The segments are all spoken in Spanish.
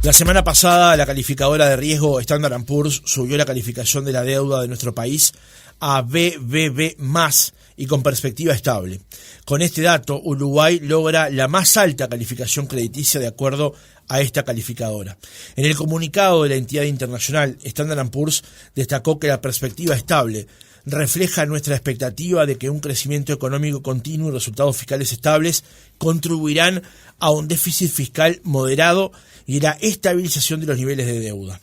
La semana pasada, la calificadora de riesgo Standard & Poor's subió la calificación de la deuda de nuestro país a BBB+, y con perspectiva estable. Con este dato, Uruguay logra la más alta calificación crediticia de acuerdo a esta calificadora. En el comunicado de la entidad internacional, Standard & Poor's destacó que la perspectiva estable refleja nuestra expectativa de que un crecimiento económico continuo y resultados fiscales estables contribuirán a un déficit fiscal moderado y la estabilización de los niveles de deuda.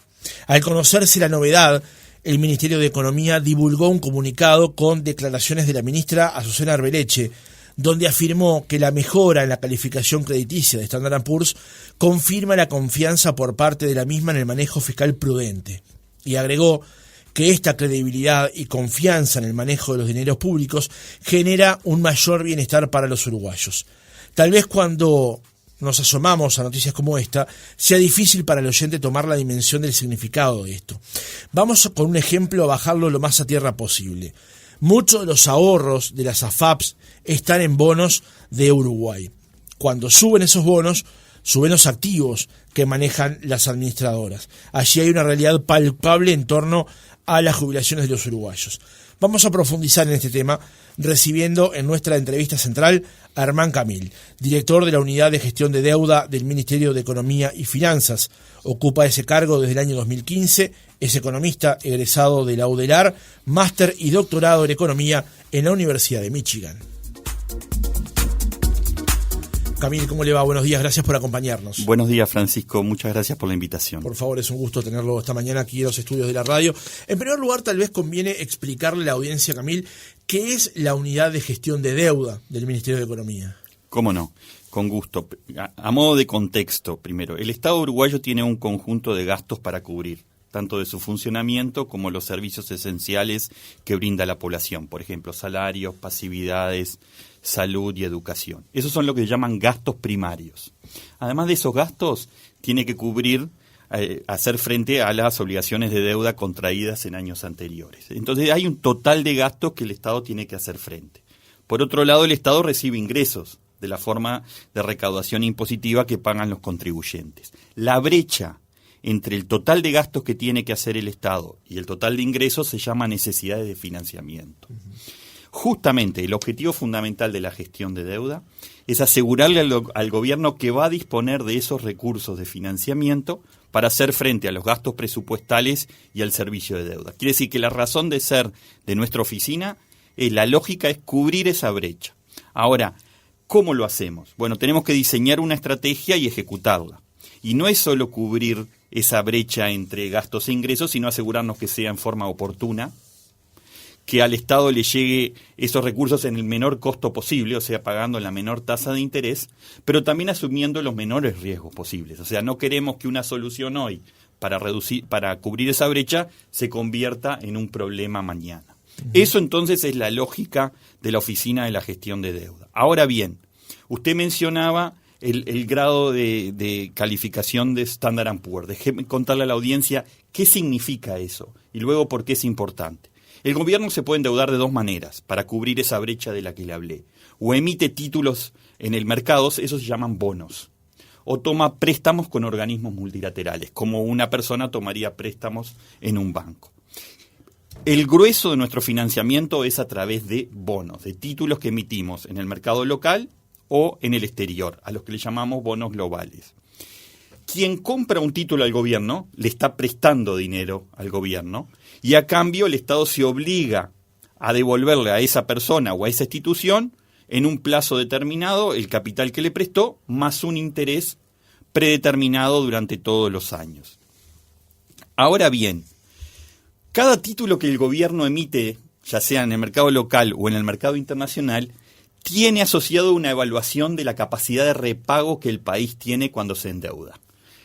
Al conocerse la novedad, el Ministerio de Economía divulgó un comunicado con declaraciones de la ministra Azucena Arbeleche, donde afirmó que la mejora en la calificación crediticia de Standard & Poor's confirma la confianza por parte de la misma en el manejo fiscal prudente. Y agregó que esta credibilidad y confianza en el manejo de los dineros públicos genera un mayor bienestar para los uruguayos. Tal vez cuando nos asomamos a noticias como esta, sea difícil para el oyente tomar la dimensión del significado de esto. Vamos con un ejemplo a bajarlo lo más a tierra posible. Muchos de los ahorros de las AFAPs están en bonos de Uruguay. Cuando suben esos bonos, suben los activos que manejan las administradoras. Allí hay una realidad palpable en torno a las jubilaciones de los uruguayos. Vamos a profundizar en este tema, recibiendo en nuestra entrevista central a Herman Camil, director de la Unidad de Gestión de Deuda del Ministerio de Economía y Finanzas. Ocupa ese cargo desde el año 2015, es economista egresado de la UDELAR, máster y doctorado en Economía en la Universidad de Michigan. Camil, ¿cómo le va? Buenos días, gracias por acompañarnos. Buenos días, Francisco, muchas gracias por la invitación. Por favor, es un gusto tenerlo esta mañana aquí en los estudios de la radio. En primer lugar, tal vez conviene explicarle a la audiencia, Camil, qué es la Unidad de Gestión de Deuda del Ministerio de Economía. Cómo no, con gusto. A modo de contexto, primero, el Estado uruguayo tiene un conjunto de gastos para cubrir, tanto de su funcionamiento como los servicios esenciales que brinda la población, por ejemplo, salarios, pasividades, salud y educación. Esos son lo que llaman gastos primarios. Además de esos gastos, tiene que cubrir, hacer frente a las obligaciones de deuda contraídas en años anteriores. Entonces hay un total de gastos que el Estado tiene que hacer frente. Por otro lado, el Estado recibe ingresos de la forma de recaudación impositiva que pagan los contribuyentes. La brecha entre el total de gastos que tiene que hacer el Estado y el total de ingresos se llama necesidades de financiamiento. Justamente el objetivo fundamental de la gestión de deuda es asegurarle al gobierno que va a disponer de esos recursos de financiamiento para hacer frente a los gastos presupuestales y al servicio de deuda. Quiere decir que la razón de ser de nuestra oficina, la lógica es cubrir esa brecha. Ahora, ¿cómo lo hacemos? Bueno, tenemos que diseñar una estrategia y ejecutarla. Y no es solo cubrir esa brecha entre gastos e ingresos, sino asegurarnos que sea en forma oportuna, que al Estado le llegue esos recursos en el menor costo posible, o sea, pagando la menor tasa de interés, pero también asumiendo los menores riesgos posibles. O sea, no queremos que una solución hoy para cubrir esa brecha se convierta en un problema mañana. Eso entonces es la lógica de la Oficina de la Gestión de Deuda. Ahora bien, usted mencionaba el grado de calificación de Standard & Poor's. Déjeme contarle a la audiencia qué significa eso y luego por qué es importante. El gobierno se puede endeudar de dos maneras para cubrir esa brecha de la que le hablé. O emite títulos en el mercado, esos se llaman bonos. O toma préstamos con organismos multilaterales, como una persona tomaría préstamos en un banco. El grueso de nuestro financiamiento es a través de bonos, de títulos que emitimos en el mercado local o en el exterior, a los que le llamamos bonos globales. Quien compra un título al gobierno le está prestando dinero al gobierno y a cambio el Estado se obliga a devolverle a esa persona o a esa institución en un plazo determinado el capital que le prestó más un interés predeterminado durante todos los años. Ahora bien, cada título que el gobierno emite, ya sea en el mercado local o en el mercado internacional, tiene asociado una evaluación de la capacidad de repago que el país tiene cuando se endeuda.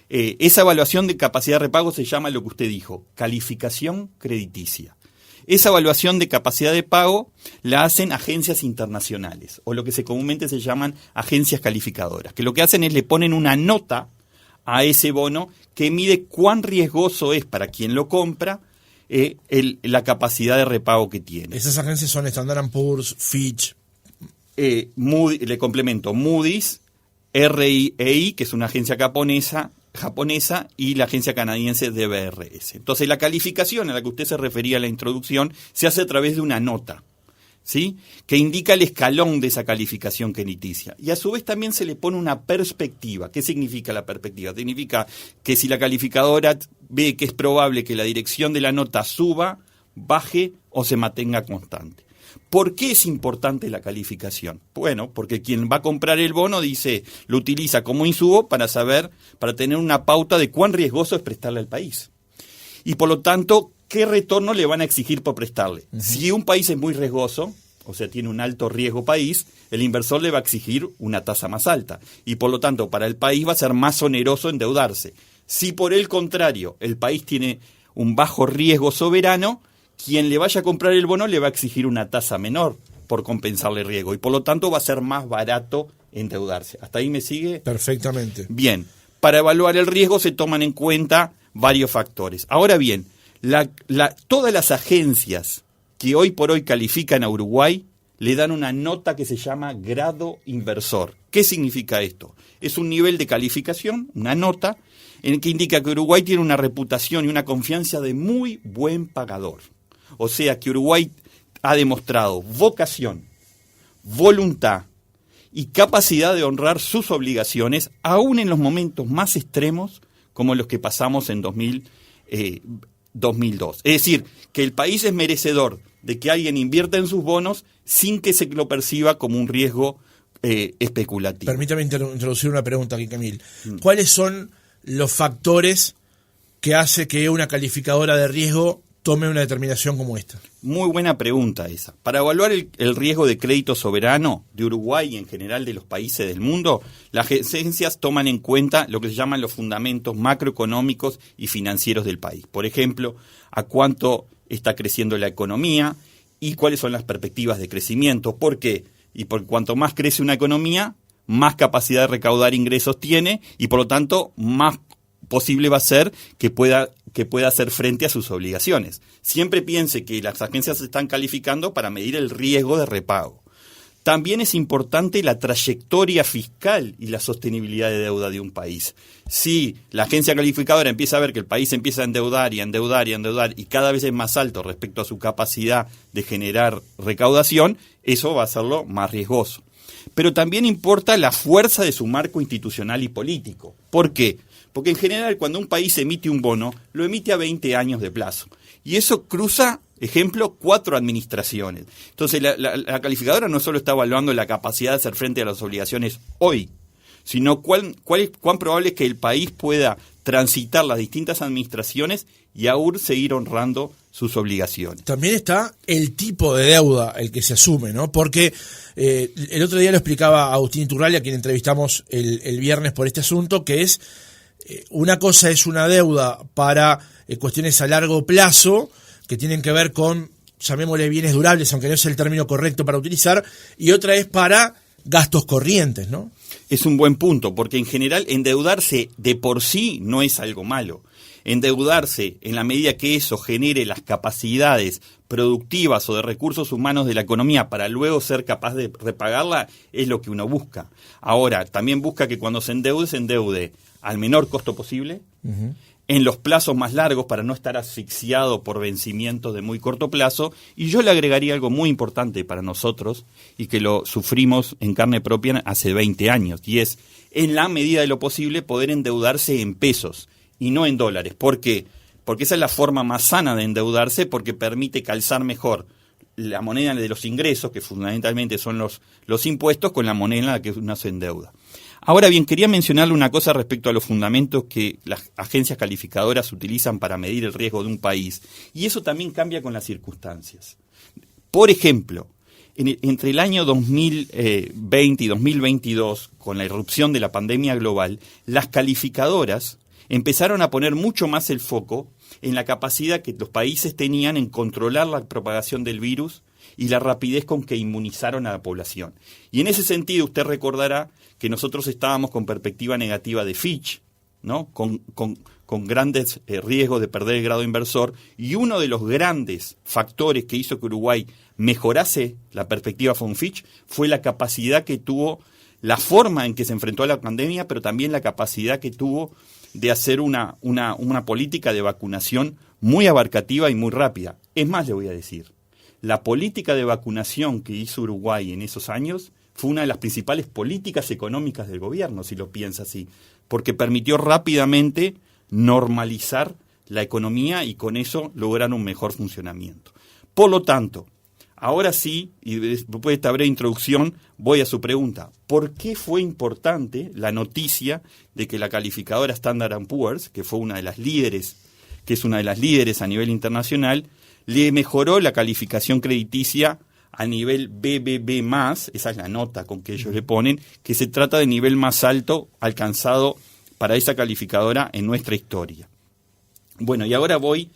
Esa evaluación de capacidad de repago se llama lo que usted dijo, calificación crediticia. Esa evaluación de capacidad de pago la hacen agencias internacionales, o lo que comúnmente se llaman agencias calificadoras, que lo que hacen es le ponen una nota a ese bono que mide cuán riesgoso es para quien lo compra la capacidad de repago que tiene. Esas agencias son Standard & Poor's, Fitch. Le complemento Moody's, RIEI, que es una agencia japonesa, japonesa y la agencia canadiense DBRS. Entonces, la calificación a la que usted se refería en la introducción se hace a través de una nota, ¿sí?, que indica el escalón de esa calificación crediticia. Y a su vez también se le pone una perspectiva. ¿Qué significa la perspectiva? Significa que si la calificadora ve que es probable que la dirección de la nota suba, baje o se mantenga constante. ¿Por qué es importante la calificación? Bueno, porque quien va a comprar el bono lo utiliza como insumo para tener una pauta de cuán riesgoso es prestarle al país. Y por lo tanto, ¿qué retorno le van a exigir por prestarle? Uh-huh. Si un país es muy riesgoso, o sea, tiene un alto riesgo país, el inversor le va a exigir una tasa más alta. Y por lo tanto, para el país va a ser más oneroso endeudarse. Si por el contrario, el país tiene un bajo riesgo soberano, quien le vaya a comprar el bono le va a exigir una tasa menor por compensarle el riesgo y por lo tanto va a ser más barato endeudarse. ¿Hasta ahí me sigue? Perfectamente. Bien, para evaluar el riesgo se toman en cuenta varios factores. Ahora bien, todas las agencias que hoy por hoy califican a Uruguay le dan una nota que se llama grado inversor. ¿Qué significa esto? Es un nivel de calificación, una nota, en el que indica que Uruguay tiene una reputación y una confianza de muy buen pagador. O sea que Uruguay ha demostrado vocación, voluntad y capacidad de honrar sus obligaciones, aún en los momentos más extremos como los que pasamos en 2002. Es decir, que el país es merecedor de que alguien invierta en sus bonos sin que se lo perciba como un riesgo especulativo. Permítame introducir una pregunta aquí, Camil. ¿Cuáles son los factores que hace que una calificadora de riesgo tome una determinación como esta? Muy buena pregunta esa. Para evaluar el riesgo de crédito soberano de Uruguay y en general de los países del mundo, las agencias toman en cuenta lo que se llaman los fundamentos macroeconómicos y financieros del país. Por ejemplo, a cuánto está creciendo la economía y cuáles son las perspectivas de crecimiento. ¿Por qué? Y por cuanto más crece una economía, más capacidad de recaudar ingresos tiene y por lo tanto más posible va a ser que pueda hacer frente a sus obligaciones. Siempre piense que las agencias se están calificando para medir el riesgo de repago. También es importante la trayectoria fiscal y la sostenibilidad de deuda de un país. Si la agencia calificadora empieza a ver que el país empieza a endeudar y cada vez es más alto respecto a su capacidad de generar recaudación, eso va a hacerlo más riesgoso. Pero también importa la fuerza de su marco institucional y político. ¿Por qué? Porque en general cuando un país emite un bono, lo emite a 20 años de plazo. Y eso cruza, ejemplo, 4 administraciones. Entonces la calificadora no solo está evaluando la capacidad de hacer frente a las obligaciones hoy, sino cuán probable es que el país pueda transitar las distintas administraciones y aún seguir honrando sus obligaciones. También está el tipo de deuda el que se asume, ¿no? Porque el otro día lo explicaba Agustín Iturralde, a quien entrevistamos el viernes por este asunto, que es una cosa es una deuda para cuestiones a largo plazo que tienen que ver con, llamémosle bienes durables, aunque no es el término correcto para utilizar, y otra es para gastos corrientes, ¿no? Es un buen punto, porque en general endeudarse de por sí no es algo malo. Endeudarse en la medida que eso genere las capacidades productivas o de recursos humanos de la economía para luego ser capaz de repagarla es lo que uno busca. Ahora, también busca que cuando se endeude al menor costo posible, en los plazos más largos para no estar asfixiado por vencimientos de muy corto plazo. Y yo le agregaría algo muy importante para nosotros y que lo sufrimos en carne propia hace 20 años, y es, en la medida de lo posible, poder endeudarse en pesos y no en dólares. ¿Por qué? Porque esa es la forma más sana de endeudarse, porque permite calzar mejor la moneda de los ingresos, que fundamentalmente son los impuestos, con la moneda en la que uno se endeuda. Ahora bien, quería mencionarle una cosa respecto a los fundamentos que las agencias calificadoras utilizan para medir el riesgo de un país, y eso también cambia con las circunstancias. Por ejemplo, entre el año 2020 y 2022, con la irrupción de la pandemia global, las calificadoras empezaron a poner mucho más el foco en la capacidad que los países tenían en controlar la propagación del virus y la rapidez con que inmunizaron a la población. Y en ese sentido usted recordará que nosotros estábamos con perspectiva negativa de Fitch, ¿no? Con grandes riesgos de perder el grado inversor, y uno de los grandes factores que hizo que Uruguay mejorase la perspectiva con Fitch fue la capacidad que tuvo la forma en que se enfrentó a la pandemia, pero también la capacidad que tuvo de hacer una política de vacunación muy abarcativa y muy rápida. Es más, le voy a decir, la política de vacunación que hizo Uruguay en esos años fue una de las principales políticas económicas del gobierno, si lo piensa así, porque permitió rápidamente normalizar la economía y con eso lograr un mejor funcionamiento. Por lo tanto, ahora sí, y después de esta breve introducción, voy a su pregunta. ¿Por qué fue importante la noticia de que la calificadora Standard & Poor's, que fue una de las líderes, que es una de las líderes a nivel internacional, le mejoró la calificación crediticia a nivel BBB+, esa es la nota con que ellos le ponen, que se trata del nivel más alto alcanzado para esa calificadora en nuestra historia? Bueno, y ahora voy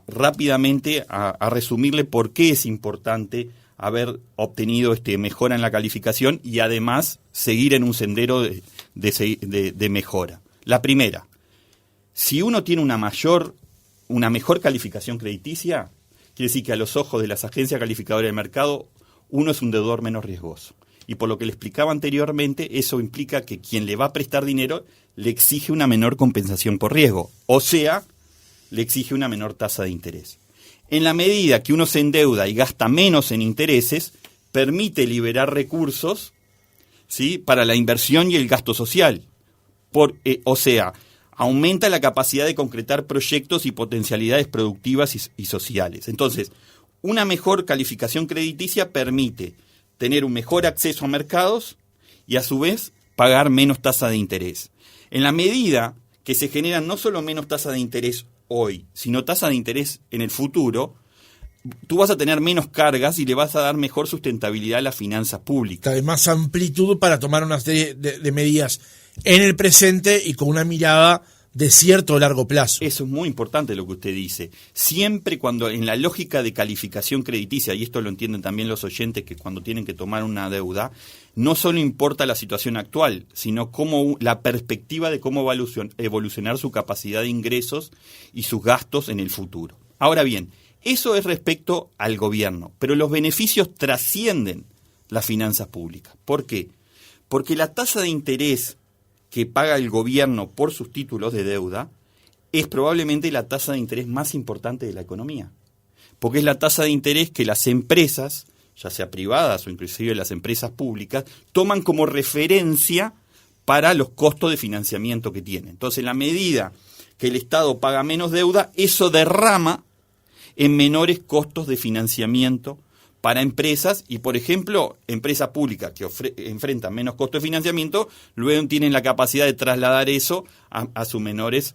rápidamente a resumirle por qué es importante haber obtenido mejora en la calificación y además seguir en un sendero de mejora. La primera, si uno tiene una mejor calificación crediticia, quiere decir que a los ojos de las agencias calificadoras del mercado, uno es un deudor menos riesgoso. Y por lo que le explicaba anteriormente, eso implica que quien le va a prestar dinero le exige una menor compensación por riesgo. O sea, le exige una menor tasa de interés. En la medida que uno se endeuda y gasta menos en intereses, permite liberar recursos, ¿sí?, para la inversión y el gasto social. O sea, aumenta la capacidad de concretar proyectos y potencialidades productivas y sociales. Entonces, una mejor calificación crediticia permite tener un mejor acceso a mercados y a su vez pagar menos tasa de interés. En la medida que se generan no solo menos tasa de interés hoy, sino tasa de interés en el futuro, tú vas a tener menos cargas y le vas a dar mejor sustentabilidad a las finanzas públicas. Hay más amplitud para tomar una serie de medidas en el presente y con una mirada de cierto o largo plazo. Eso es muy importante lo que usted dice. Siempre cuando en la lógica de calificación crediticia, y esto lo entienden también los oyentes que cuando tienen que tomar una deuda, no solo importa la situación actual, sino la perspectiva de cómo va a evolucionar su capacidad de ingresos y sus gastos en el futuro. Ahora bien, eso es respecto al gobierno, pero los beneficios trascienden las finanzas públicas. ¿Por qué? Porque la tasa de interés que paga el gobierno por sus títulos de deuda es probablemente la tasa de interés más importante de la economía, porque es la tasa de interés que las empresas, ya sea privadas o inclusive las empresas públicas, toman como referencia para los costos de financiamiento que tienen. Entonces, en la medida que el Estado paga menos deuda, eso derrama en menores costos de financiamiento para empresas y, por ejemplo, empresas públicas que enfrentan menos costos de financiamiento, luego tienen la capacidad de trasladar eso a sus menores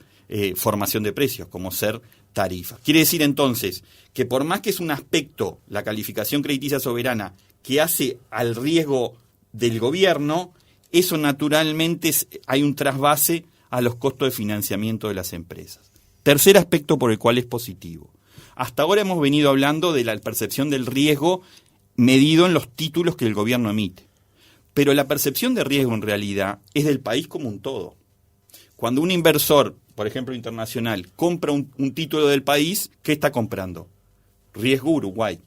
formación de precios, como ser tarifas. Quiere decir entonces que por más que es un aspecto, la calificación crediticia soberana, que hace al riesgo del gobierno, eso naturalmente hay un trasvase a los costos de financiamiento de las empresas. Tercer aspecto por el cual es positivo. Hasta ahora hemos venido hablando de la percepción del riesgo medido en los títulos que el gobierno emite. Pero la percepción de riesgo en realidad es del país como un todo. Cuando un inversor, por ejemplo internacional, compra un título del país, ¿qué está comprando? Riesgo Uruguay,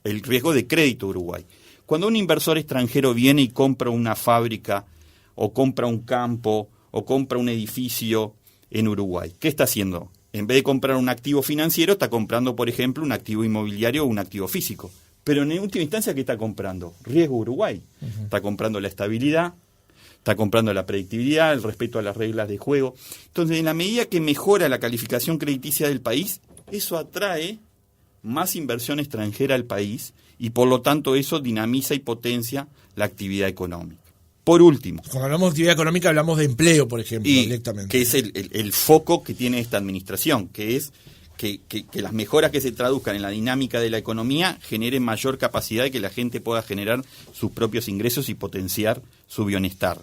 el riesgo de crédito Uruguay. Cuando un inversor extranjero viene y compra una fábrica, o compra un campo, o compra un edificio en Uruguay, ¿qué está haciendo? En vez de comprar un activo financiero, está comprando, por ejemplo, un activo inmobiliario o un activo físico. Pero en última instancia, ¿qué está comprando? Riesgo Uruguay. Uh-huh. Está comprando la estabilidad, está comprando la predictibilidad, el respeto a las reglas de juego. Entonces, en la medida que mejora la calificación crediticia del país, eso atrae más inversión extranjera al país y, por lo tanto, eso dinamiza y potencia la actividad económica. Por último. Cuando hablamos de actividad económica hablamos de empleo, por ejemplo, directamente. Que es el foco que tiene esta administración, que es que las mejoras que se traduzcan en la dinámica de la economía generen mayor capacidad de que la gente pueda generar sus propios ingresos y potenciar su bienestar.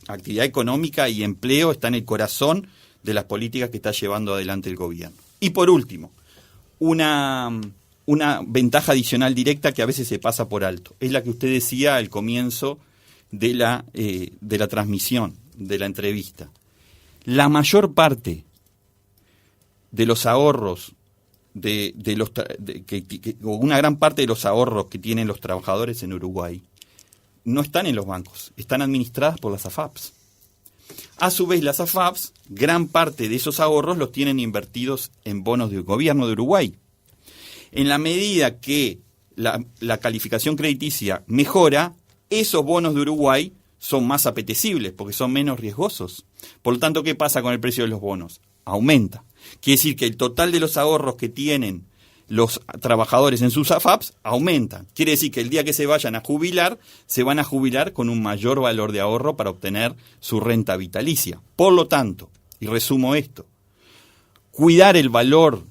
Actividad económica y empleo está en el corazón de las políticas que está llevando adelante el gobierno. Y por último, una ventaja adicional directa que a veces se pasa por alto. Es la que usted decía al comienzo de la transmisión, de la entrevista. La mayor parte de los ahorros, una gran parte de los ahorros que tienen los trabajadores en Uruguay, no están en los bancos, están administradas por las AFAPs. A su vez, las AFAPs, gran parte de esos ahorros los tienen invertidos en bonos del gobierno de Uruguay. En la medida que la calificación crediticia mejora, esos bonos de Uruguay son más apetecibles porque son menos riesgosos. Por lo tanto, ¿qué pasa con el precio de los bonos? Aumenta. Quiere decir que el total de los ahorros que tienen los trabajadores en sus AFAPs aumenta. Quiere decir que el día que se vayan a jubilar, se van a jubilar con un mayor valor de ahorro para obtener su renta vitalicia. Por lo tanto, y resumo esto, cuidar el valor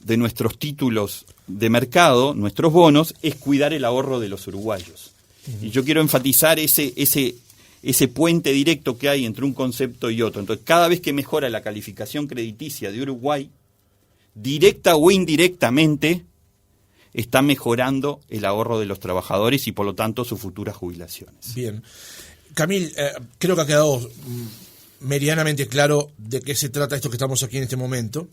de nuestros títulos de mercado, nuestros bonos, es cuidar el ahorro de los uruguayos. Y yo quiero enfatizar ese puente directo que hay entre un concepto y otro. Entonces, cada vez que mejora la calificación crediticia de Uruguay, directa o indirectamente, está mejorando el ahorro de los trabajadores y, por lo tanto, sus futuras jubilaciones. Bien. Camil, creo que ha quedado medianamente claro de qué se trata esto que estamos aquí en este momento.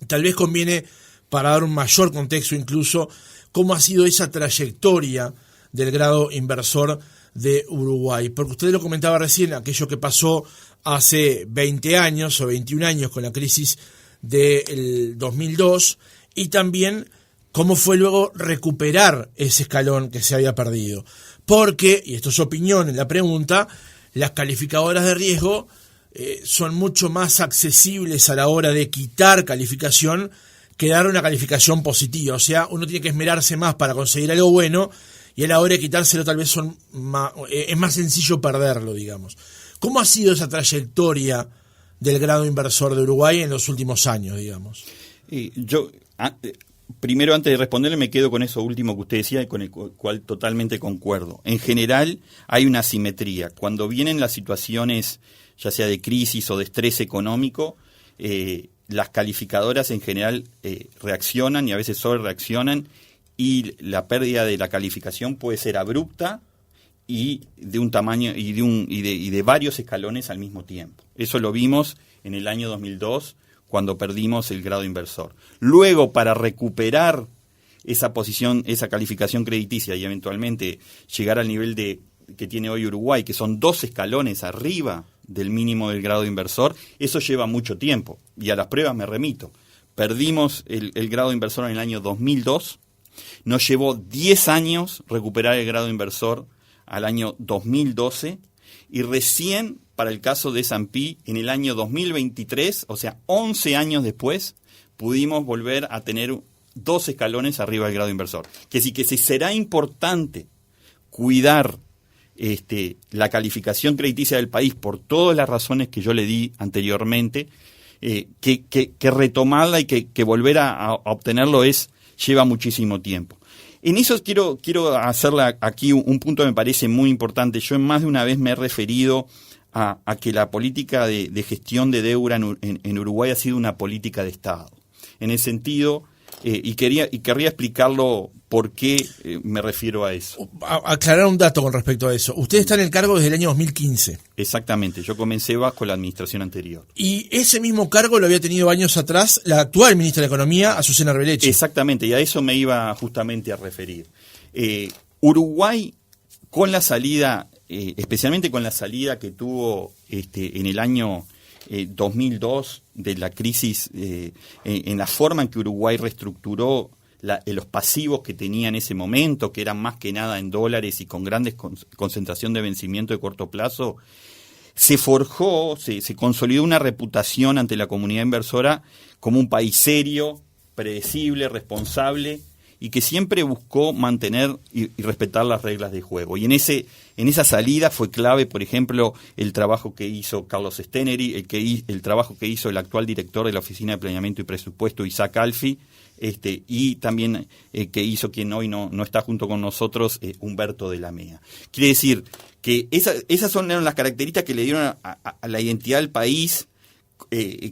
Tal vez conviene, para dar un mayor contexto incluso, cómo ha sido esa trayectoria del grado inversor de Uruguay. Porque usted lo comentaba recién, aquello que pasó hace 20 años o 21 años con la crisis del 2002, y también cómo fue luego recuperar ese escalón que se había perdido. Porque, y esto es opinión en la pregunta, las calificadoras de riesgo son mucho más accesibles a la hora de quitar calificación que dar una calificación positiva. O sea, uno tiene que esmerarse más para conseguir algo bueno, y a la hora de quitárselo tal vez es más sencillo perderlo, digamos. ¿Cómo ha sido esa trayectoria del grado inversor de Uruguay en los últimos años, digamos? Yo, primero, antes de responderle, me quedo con eso último que usted decía y con el cual totalmente concuerdo. En general, hay una asimetría. Cuando vienen las situaciones, ya sea de crisis o de estrés económico, las calificadoras en general reaccionan y a veces sobrereaccionan, y la pérdida de la calificación puede ser abrupta y de un tamaño y de varios escalones al mismo tiempo. Eso lo vimos en el año 2002 cuando perdimos el grado inversor. Luego, para recuperar esa posición, esa calificación crediticia y eventualmente llegar al nivel que tiene hoy Uruguay, que son 2 escalones arriba del mínimo del grado inversor, eso lleva mucho tiempo. Y a las pruebas me remito. Perdimos el grado inversor en el año 2002. Nos llevó 10 años recuperar el grado inversor al año 2012, y recién, para el caso de S&P, en el año 2023, o sea, 11 años después, pudimos volver a tener 2 escalones arriba del grado inversor. Que sí, que si será importante cuidar la calificación crediticia del país por todas las razones que yo le di anteriormente, que retomarla y que volver a obtenerlo lleva muchísimo tiempo. En eso quiero hacerle aquí un punto que me parece muy importante. Yo más de una vez me he referido a que la política de gestión de deuda en Uruguay ha sido una política de Estado. En ese sentido, y querría explicarlo por qué me refiero a eso. Aclarar un dato con respecto a eso. Usted está en el cargo desde el año 2015. Exactamente, yo comencé bajo la administración anterior. Y ese mismo cargo lo había tenido años atrás la actual ministra de Economía, Azucena Arbeleche. Exactamente, y a eso me iba justamente a referir. Uruguay, con la salida, especialmente con la salida que tuvo en el año 2002 de la crisis, en la forma en que Uruguay reestructuró los pasivos que tenía en ese momento, que eran más que nada en dólares y con grandes concentración de vencimiento de corto plazo, se forjó, se consolidó una reputación ante la comunidad inversora como un país serio, predecible, responsable, y que siempre buscó mantener y respetar las reglas de juego. Y en esa salida fue clave, por ejemplo, el trabajo que hizo Carlos Steneri, el trabajo que hizo el actual director de la Oficina de Planeamiento y Presupuesto, Isaac Alfi, y también que hizo quien hoy no está junto con nosotros, Humberto de la Mea. Quiere decir que esas eran las características que le dieron a la identidad del país,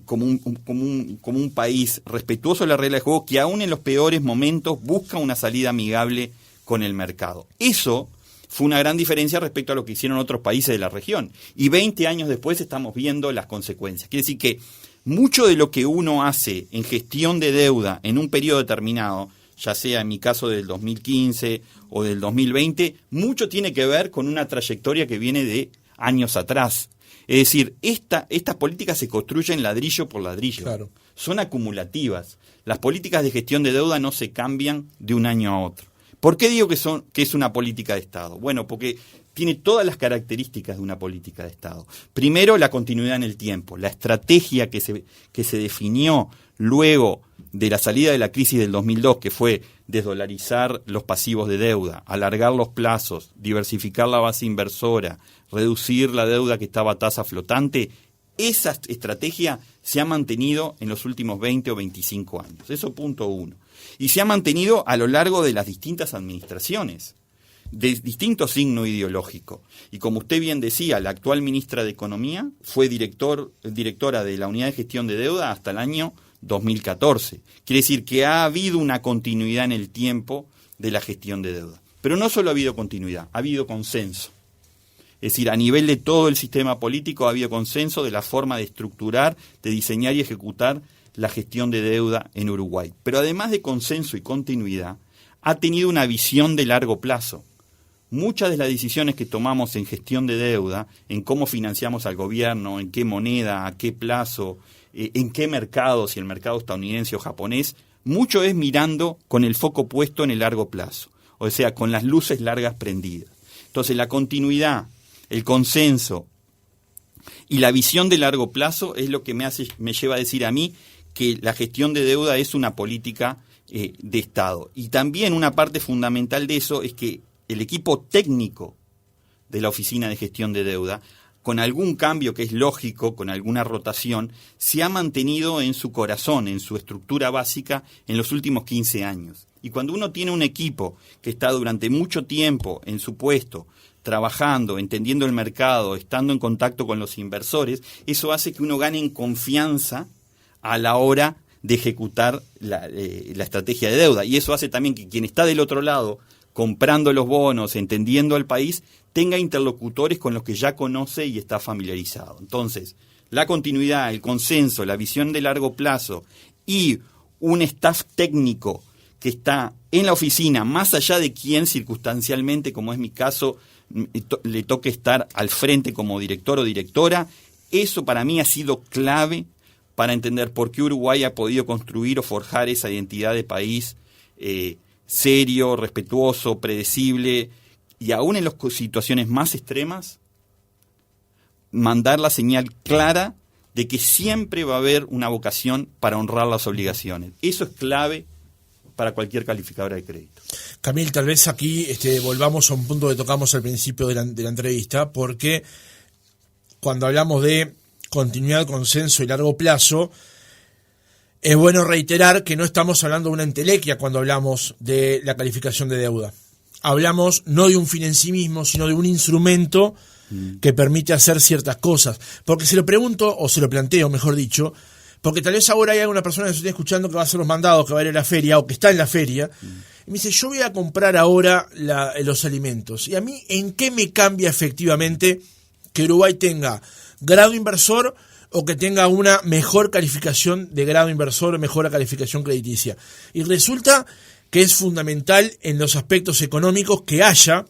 como un país respetuoso de la regla de juego, que aún en los peores momentos busca una salida amigable con el mercado. Eso fue una gran diferencia respecto a lo que hicieron otros países de la región. Y 20 años después estamos viendo las consecuencias. Quiere decir que mucho de lo que uno hace en gestión de deuda en un periodo determinado ya sea en mi caso del 2015 o del 2020, mucho tiene que ver con una trayectoria que viene de años atrás. Es decir, estas políticas se construyen ladrillo por ladrillo, claro. Son acumulativas. Las políticas de gestión de deuda no se cambian de un año a otro. ¿Por qué digo que es una política de Estado? Bueno, porque tiene todas las características de una política de Estado. Primero, la continuidad en el tiempo. La estrategia que se definió luego de la salida de la crisis del 2002, que fue desdolarizar los pasivos de deuda, alargar los plazos, diversificar la base inversora, reducir la deuda que estaba a tasa flotante, esa estrategia se ha mantenido en los últimos 20 o 25 años. Eso punto uno. Y se ha mantenido a lo largo de las distintas administraciones, de distinto signo ideológico. Y como usted bien decía, la actual ministra de Economía fue directora de la Unidad de Gestión de Deuda hasta el año 2014. Quiere decir que ha habido una continuidad en el tiempo de la gestión de deuda. Pero no solo ha habido continuidad, ha habido consenso. Es decir, a nivel de todo el sistema político ha habido consenso de la forma de estructurar, de diseñar y ejecutar la gestión de deuda en Uruguay. Pero además de consenso y continuidad, ha tenido una visión de largo plazo. Muchas de las decisiones que tomamos en gestión de deuda, en cómo financiamos al gobierno, en qué moneda, a qué plazo, en qué mercado, si el mercado estadounidense o japonés, mucho es mirando con el foco puesto en el largo plazo, o sea, con las luces largas prendidas. Entonces, la continuidad, el consenso y la visión de largo plazo es lo que me lleva a decir a mí que la gestión de deuda es una política de Estado. Y también una parte fundamental de eso es que el equipo técnico de la Oficina de Gestión de Deuda, con algún cambio que es lógico, con alguna rotación, se ha mantenido en su corazón, en su estructura básica, en los últimos 15 años. Y cuando uno tiene un equipo que está durante mucho tiempo en su puesto, trabajando, entendiendo el mercado, estando en contacto con los inversores, eso hace que uno gane en confianza a la hora de ejecutar la estrategia de deuda. Y eso hace también que quien está del otro lado, comprando los bonos, entendiendo al país, tenga interlocutores con los que ya conoce y está familiarizado. Entonces, la continuidad, el consenso, la visión de largo plazo y un staff técnico que está en la oficina, más allá de quien circunstancialmente, como es mi caso, le toque estar al frente como director o directora, eso para mí ha sido clave para entender por qué Uruguay ha podido construir o forjar esa identidad de país serio, respetuoso, predecible, y aún en las situaciones más extremas, mandar la señal clara de que siempre va a haber una vocación para honrar las obligaciones. Eso es clave para cualquier calificadora de crédito. Camil, tal vez aquí volvamos a un punto que tocamos al principio de la entrevista, porque cuando hablamos de continuidad, consenso y largo plazo, es bueno reiterar que no estamos hablando de una entelequia cuando hablamos de la calificación de deuda. Hablamos no de un fin en sí mismo, sino de un instrumento que permite hacer ciertas cosas. Porque se lo pregunto, o se lo planteo, mejor dicho, porque tal vez ahora hay alguna persona que se esté escuchando que va a hacer los mandados, que va a ir a la feria, o que está en la feria, y me dice, yo voy a comprar ahora los alimentos. ¿Y a mí en qué me cambia efectivamente que Uruguay tenga grado inversor o que tenga una mejor calificación de grado inversor o mejor calificación crediticia? Y resulta que es fundamental en los aspectos económicos que haya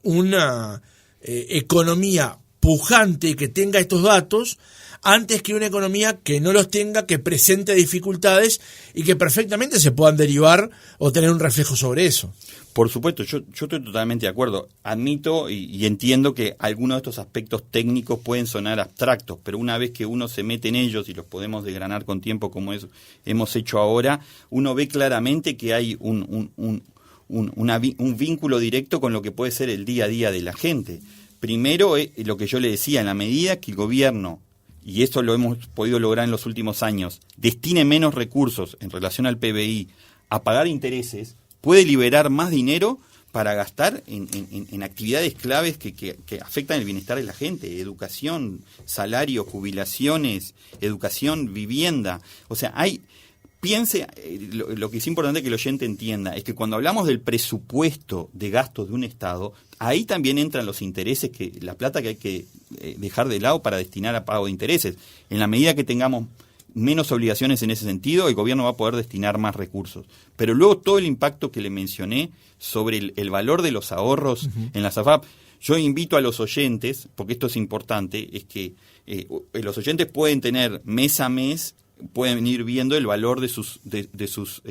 una economía pujante que tenga estos datos antes que una economía que no los tenga, que presente dificultades y que perfectamente se puedan derivar o tener un reflejo sobre eso. Por supuesto, yo estoy totalmente de acuerdo. Admito y entiendo que algunos de estos aspectos técnicos pueden sonar abstractos, pero una vez que uno se mete en ellos y los podemos desgranar con tiempo como hemos hecho ahora, uno ve claramente que hay un vínculo directo con lo que puede ser el día a día de la gente. Primero, lo que yo le decía, en la medida que el gobierno, y esto lo hemos podido lograr en los últimos años, destine menos recursos en relación al PBI a pagar intereses, puede liberar más dinero para gastar en actividades claves que afectan el bienestar de la gente: educación, salarios, jubilaciones, educación, vivienda. O sea, piense, lo que es importante que el oyente entienda es que cuando hablamos del presupuesto de gastos de un Estado, ahí también entran los intereses, la plata que hay que dejar de lado para destinar a pago de intereses. En la medida que tengamos menos obligaciones en ese sentido, el gobierno va a poder destinar más recursos. Pero luego todo el impacto que le mencioné sobre el valor de los ahorros en las AFAP, yo invito a los oyentes, porque esto es importante, es que los oyentes pueden tener mes a mes, pueden ir viendo el valor de sus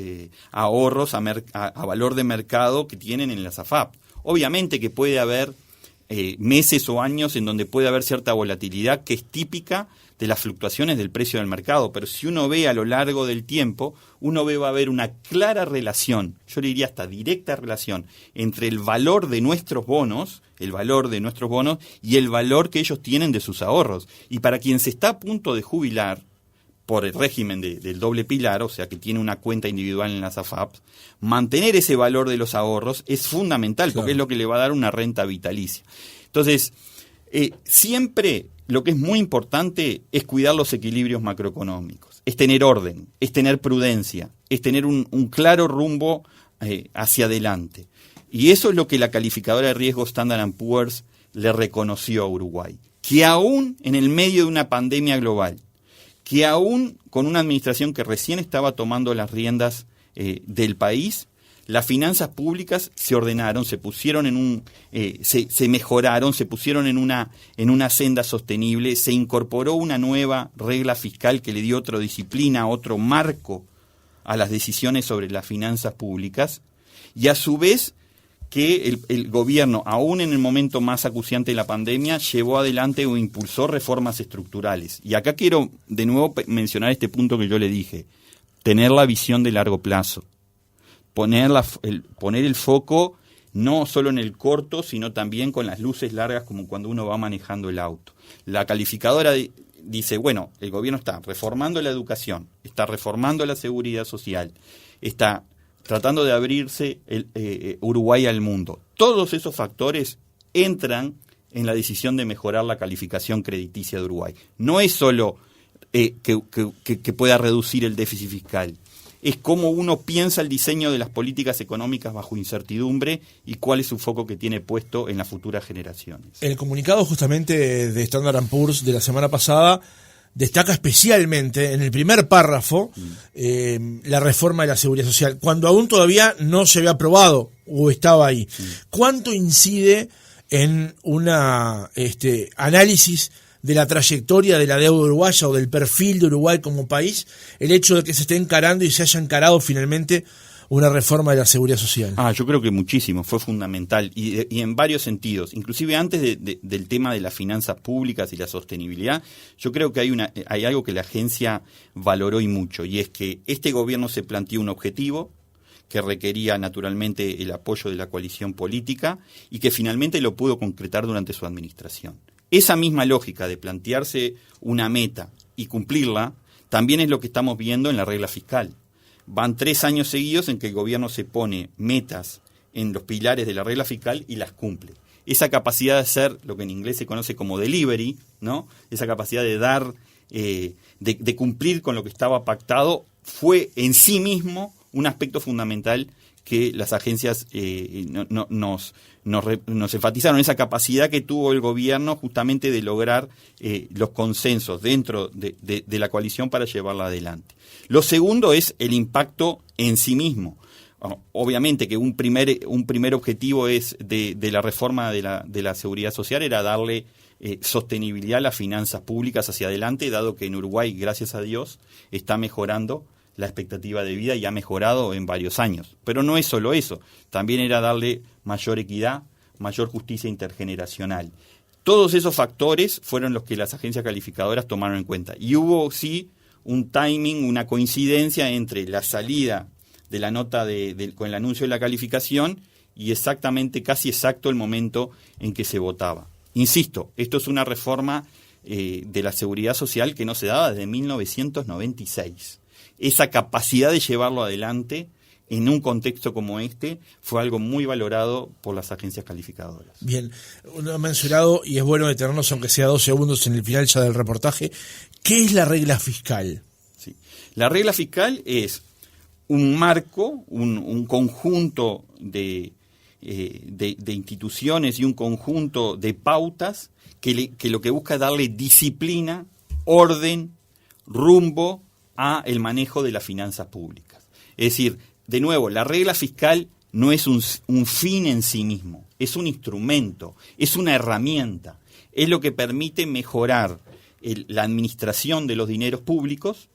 ahorros a valor de mercado que tienen en las AFAP. Obviamente que puede haber meses o años en donde puede haber cierta volatilidad que es típica de las fluctuaciones del precio del mercado, pero si uno ve a lo largo del tiempo, va a haber una clara relación, yo le diría hasta directa relación, entre el valor de nuestros bonos y el valor que ellos tienen de sus ahorros. Y para quien se está a punto de jubilar, por el régimen del doble pilar, o sea que tiene una cuenta individual en las AFAPs, mantener ese valor de los ahorros es fundamental, porque es lo que le va a dar una renta vitalicia. Entonces, siempre lo que es muy importante es cuidar los equilibrios macroeconómicos, es tener orden, es tener prudencia, es tener un claro rumbo hacia adelante. Y eso es lo que la calificadora de riesgo Standard & Poor's le reconoció a Uruguay, que aún en el medio de una pandemia global, que aún con una administración que recién estaba tomando las riendas del país, las finanzas públicas se ordenaron, se pusieron se mejoraron, se pusieron en una senda sostenible, se incorporó una nueva regla fiscal que le dio otra disciplina, otro marco a las decisiones sobre las finanzas públicas, y a su vez que el gobierno, aún en el momento más acuciante de la pandemia, llevó adelante o impulsó reformas estructurales. Y acá quiero de nuevo mencionar este punto que yo le dije, tener la visión de largo plazo, poner el foco no solo en el corto, sino también con las luces largas como cuando uno va manejando el auto. La calificadora dice, bueno, el gobierno está reformando la educación, está reformando la seguridad social, está tratando de abrirse Uruguay al mundo. Todos esos factores entran en la decisión de mejorar la calificación crediticia de Uruguay. No es solo que pueda reducir el déficit fiscal, es cómo uno piensa el diseño de las políticas económicas bajo incertidumbre y cuál es su foco que tiene puesto en las futuras generaciones. El comunicado justamente de Standard & Poor's de la semana pasada destaca especialmente en el primer párrafo la reforma de la seguridad social, cuando aún todavía no se había aprobado o estaba ahí. ¿Cuánto incide en una análisis de la trayectoria de la deuda uruguaya o del perfil de Uruguay como país el hecho de que se esté encarando y se haya encarado finalmente una reforma de la seguridad social? Yo creo que muchísimo, fue fundamental y en varios sentidos, inclusive antes del tema de las finanzas públicas y la sostenibilidad. Yo creo que hay algo que la agencia valoró y mucho, y es que este gobierno se planteó un objetivo que requería naturalmente el apoyo de la coalición política y que finalmente lo pudo concretar durante su administración. Esa misma lógica de plantearse una meta y cumplirla también es lo que estamos viendo en la regla fiscal. Van 3 años seguidos en que el gobierno se pone metas en los pilares de la regla fiscal y las cumple. Esa capacidad de hacer lo que en inglés se conoce como delivery, ¿no? Esa capacidad de dar, de cumplir con lo que estaba pactado, fue en sí mismo un aspecto fundamental que las agencias nos enfatizaron, esa capacidad que tuvo el gobierno justamente de lograr los consensos dentro de la coalición para llevarla adelante. Lo segundo es el impacto en sí mismo. Obviamente que un primer objetivo de la reforma de la seguridad social era darle sostenibilidad a las finanzas públicas hacia adelante, dado que en Uruguay, gracias a Dios, está mejorando la expectativa de vida y ha mejorado en varios años. Pero no es solo eso, también era darle mayor equidad, mayor justicia intergeneracional. Todos esos factores fueron los que las agencias calificadoras tomaron en cuenta. Y hubo, sí, un timing, una coincidencia entre la salida de la nota con el anuncio de la calificación y casi exacto el momento en que se votaba. Insisto, esto es una reforma de la seguridad social que no se daba desde 1996. Esa capacidad de llevarlo adelante en un contexto como este fue algo muy valorado por las agencias calificadoras. Bien, uno ha mencionado, y es bueno detenernos aunque sea 2 segundos en el final ya del reportaje, ¿qué es la regla fiscal? Sí. La regla fiscal es un marco, un conjunto de instituciones y un conjunto de pautas que lo que busca es darle disciplina, orden, rumbo a el manejo de las finanzas públicas. Es decir, de nuevo, la regla fiscal no es un fin en sí mismo, es un instrumento, es una herramienta, es lo que permite mejorar la administración de los dineros públicos,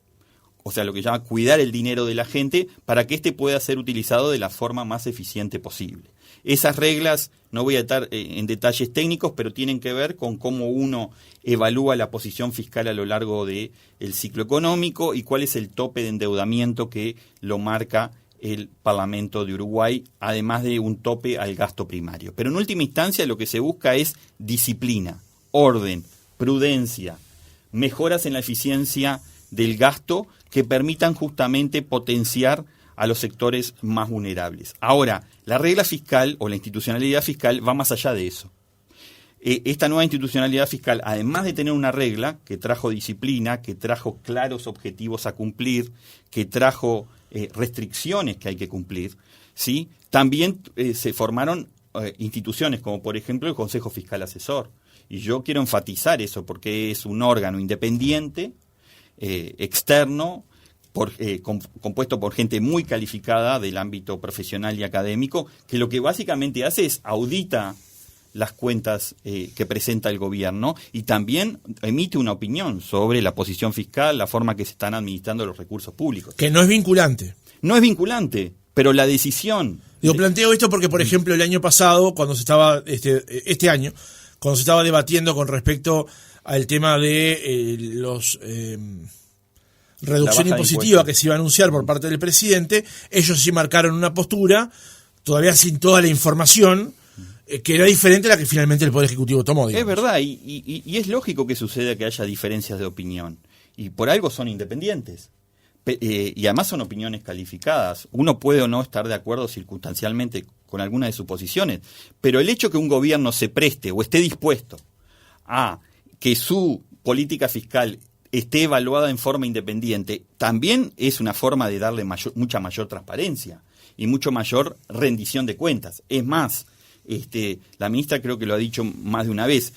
o sea, lo que llama cuidar el dinero de la gente, para que éste pueda ser utilizado de la forma más eficiente posible. Esas reglas, no voy a estar en detalles técnicos, pero tienen que ver con cómo uno evalúa la posición fiscal a lo largo del ciclo económico y cuál es el tope de endeudamiento que lo marca el Parlamento de Uruguay, además de un tope al gasto primario. Pero en última instancia lo que se busca es disciplina, orden, prudencia, mejoras en la eficiencia del gasto que permitan justamente potenciar a los sectores más vulnerables. Ahora, la regla fiscal o la institucionalidad fiscal va más allá de eso. Esta nueva institucionalidad fiscal, además de tener una regla que trajo disciplina, que trajo claros objetivos a cumplir, que trajo restricciones que hay que cumplir, ¿sí? También se formaron instituciones como por ejemplo el Consejo Fiscal Asesor. Y yo quiero enfatizar eso porque es un órgano independiente, externo, compuesto por gente muy calificada del ámbito profesional y académico, que lo que básicamente hace es audita las cuentas que presenta el gobierno y también emite una opinión sobre la posición fiscal, la forma que se están administrando los recursos públicos. Que no es vinculante. No es vinculante, pero la decisión... Planteo esto porque, por ejemplo, el año pasado, cuando se estaba, este año, cuando se estaba debatiendo con respecto al tema de los... reducción impositiva que se iba a anunciar por parte del presidente, ellos sí marcaron una postura, todavía sin toda la información, que era diferente a la que finalmente el Poder Ejecutivo tomó. Digamos. Es verdad, y es lógico que suceda que haya diferencias de opinión, y por algo son independientes, y además son opiniones calificadas. Uno puede o no estar de acuerdo circunstancialmente con alguna de sus posiciones, pero el hecho que un gobierno se preste o esté dispuesto a que su política fiscal esté evaluada en forma independiente, también es una forma de darle mucha mayor transparencia y mucho mayor rendición de cuentas. Es más, la ministra creo que lo ha dicho más de una vez,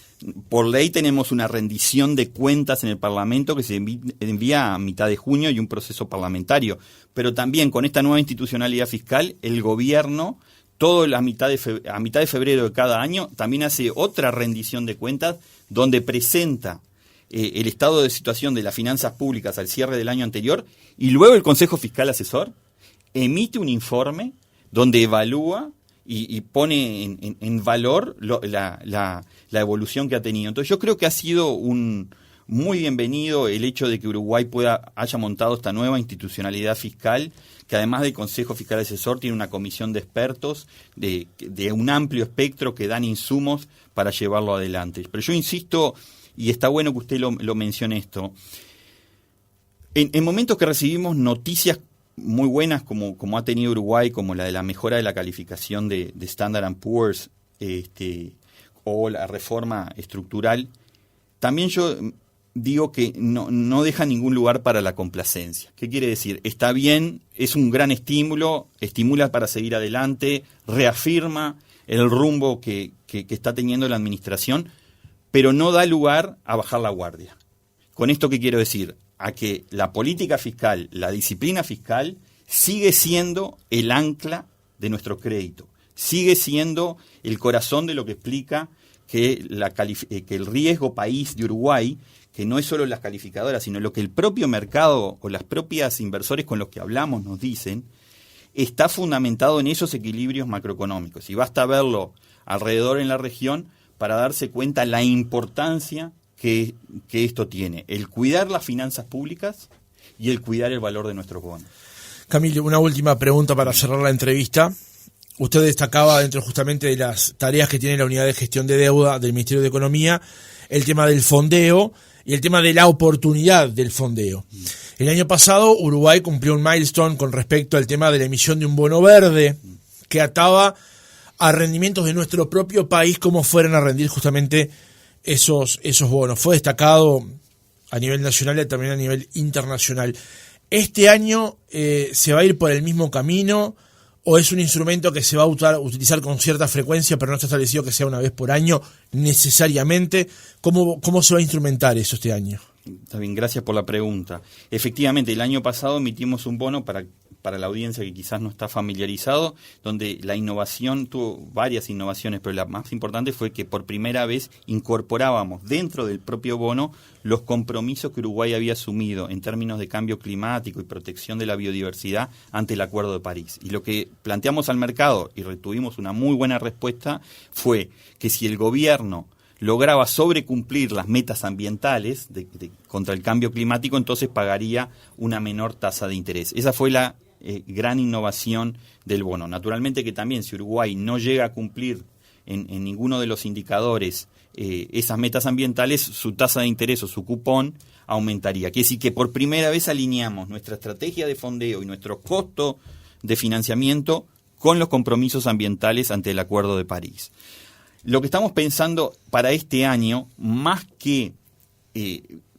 por ley tenemos una rendición de cuentas en el Parlamento que se envía a mitad de junio y un proceso parlamentario, pero también con esta nueva institucionalidad fiscal, el gobierno, a mitad de febrero de cada año, también hace otra rendición de cuentas donde presenta el estado de situación de las finanzas públicas al cierre del año anterior, y luego el Consejo Fiscal Asesor emite un informe donde evalúa y pone en valor la evolución que ha tenido. Entonces yo creo que ha sido un muy bienvenido el hecho de que Uruguay haya montado esta nueva institucionalidad fiscal, que además del Consejo Fiscal Asesor tiene una comisión de expertos de un amplio espectro que dan insumos para llevarlo adelante. Pero yo insisto, y está bueno que usted lo mencione esto, en momentos que recibimos noticias muy buenas como ha tenido Uruguay, como la de la mejora de la calificación de Standard & Poor's o la reforma estructural, también yo digo que no deja ningún lugar para la complacencia. ¿Qué quiere decir? Está bien, es un gran estímulo, estimula para seguir adelante, reafirma el rumbo que está teniendo la administración, pero no da lugar a bajar la guardia. ¿Con esto qué quiero decir? A que la política fiscal, la disciplina fiscal, sigue siendo el ancla de nuestro crédito, sigue siendo el corazón de lo que explica que el riesgo país de Uruguay, que no es solo las calificadoras, sino lo que el propio mercado o las propias inversores con los que hablamos nos dicen, está fundamentado en esos equilibrios macroeconómicos. Y basta verlo alrededor en la región para darse cuenta la importancia que esto tiene, el cuidar las finanzas públicas y el cuidar el valor de nuestros bonos. Camilo, una última pregunta para cerrar la entrevista. Usted destacaba dentro justamente de las tareas que tiene la Unidad de Gestión de Deuda del Ministerio de Economía el tema del fondeo y el tema de la oportunidad del fondeo. El año pasado Uruguay cumplió un milestone con respecto al tema de la emisión de un bono verde que ataba a rendimientos de nuestro propio país como fueran a rendir justamente esos bonos. Fue destacado a nivel nacional y también a nivel internacional. ¿Este año se va a ir por el mismo camino o es un instrumento que se va a utilizar con cierta frecuencia pero no está establecido que sea una vez por año necesariamente? ¿Cómo se va a instrumentar eso este año? Está bien, gracias por la pregunta. Efectivamente, el año pasado emitimos un bono para la audiencia que quizás no está familiarizado, donde la innovación tuvo varias innovaciones, pero la más importante fue que por primera vez incorporábamos dentro del propio bono los compromisos que Uruguay había asumido en términos de cambio climático y protección de la biodiversidad ante el Acuerdo de París. Y lo que planteamos al mercado, y retuvimos una muy buena respuesta, fue que si el gobierno lograba sobrecumplir las metas ambientales contra el cambio climático, entonces pagaría una menor tasa de interés. Esa fue la gran innovación del bono. Naturalmente que también si Uruguay no llega a cumplir en ninguno de los indicadores esas metas ambientales, su tasa de interés o su cupón aumentaría. Quiere decir que por primera vez alineamos nuestra estrategia de fondeo y nuestro costo de financiamiento con los compromisos ambientales ante el Acuerdo de París. Lo que estamos pensando para este año, más que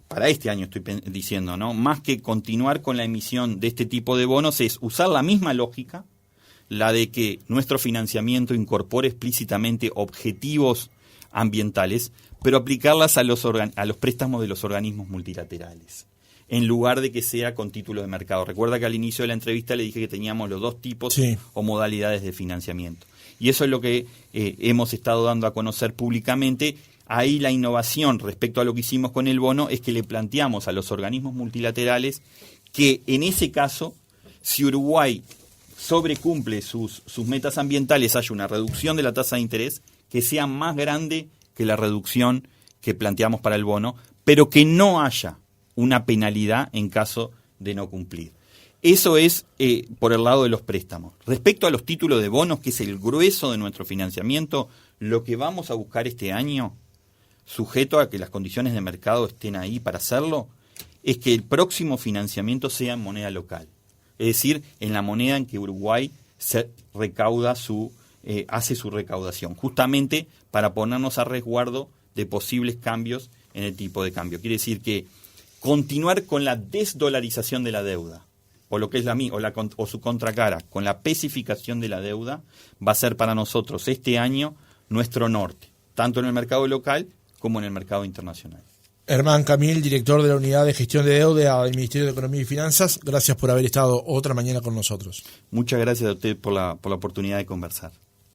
para este año estoy diciendo, ¿no? Más que continuar con la emisión de este tipo de bonos, es usar la misma lógica, la de que nuestro financiamiento incorpore explícitamente objetivos ambientales, pero aplicarlas a los préstamos de los organismos multilaterales, en lugar de que sea con título de mercado. Recuerda que al inicio de la entrevista le dije que teníamos los dos tipos o modalidades de financiamiento. Y eso es lo que hemos estado dando a conocer públicamente. Ahí la innovación respecto a lo que hicimos con el bono es que le planteamos a los organismos multilaterales que en ese caso, si Uruguay sobrecumple sus metas ambientales, haya una reducción de la tasa de interés que sea más grande que la reducción que planteamos para el bono, pero que no haya una penalidad en caso de no cumplir. Eso es por el lado de los préstamos. Respecto a los títulos de bonos, que es el grueso de nuestro financiamiento, lo que vamos a buscar este año, sujeto a que las condiciones de mercado estén ahí para hacerlo, es que el próximo financiamiento sea en moneda local. Es decir, en la moneda en que Uruguay se recauda hace su recaudación, justamente para ponernos a resguardo de posibles cambios en el tipo de cambio. Quiere decir que continuar con la desdolarización de la deuda, o lo que es o su contracara, con la pesificación de la deuda, va a ser para nosotros este año nuestro norte, tanto en el mercado local como en el mercado internacional. Herman Camil, director de la Unidad de Gestión de Deuda del Ministerio de Economía y Finanzas, gracias por haber estado otra mañana con nosotros. Muchas gracias a usted por la oportunidad de conversar.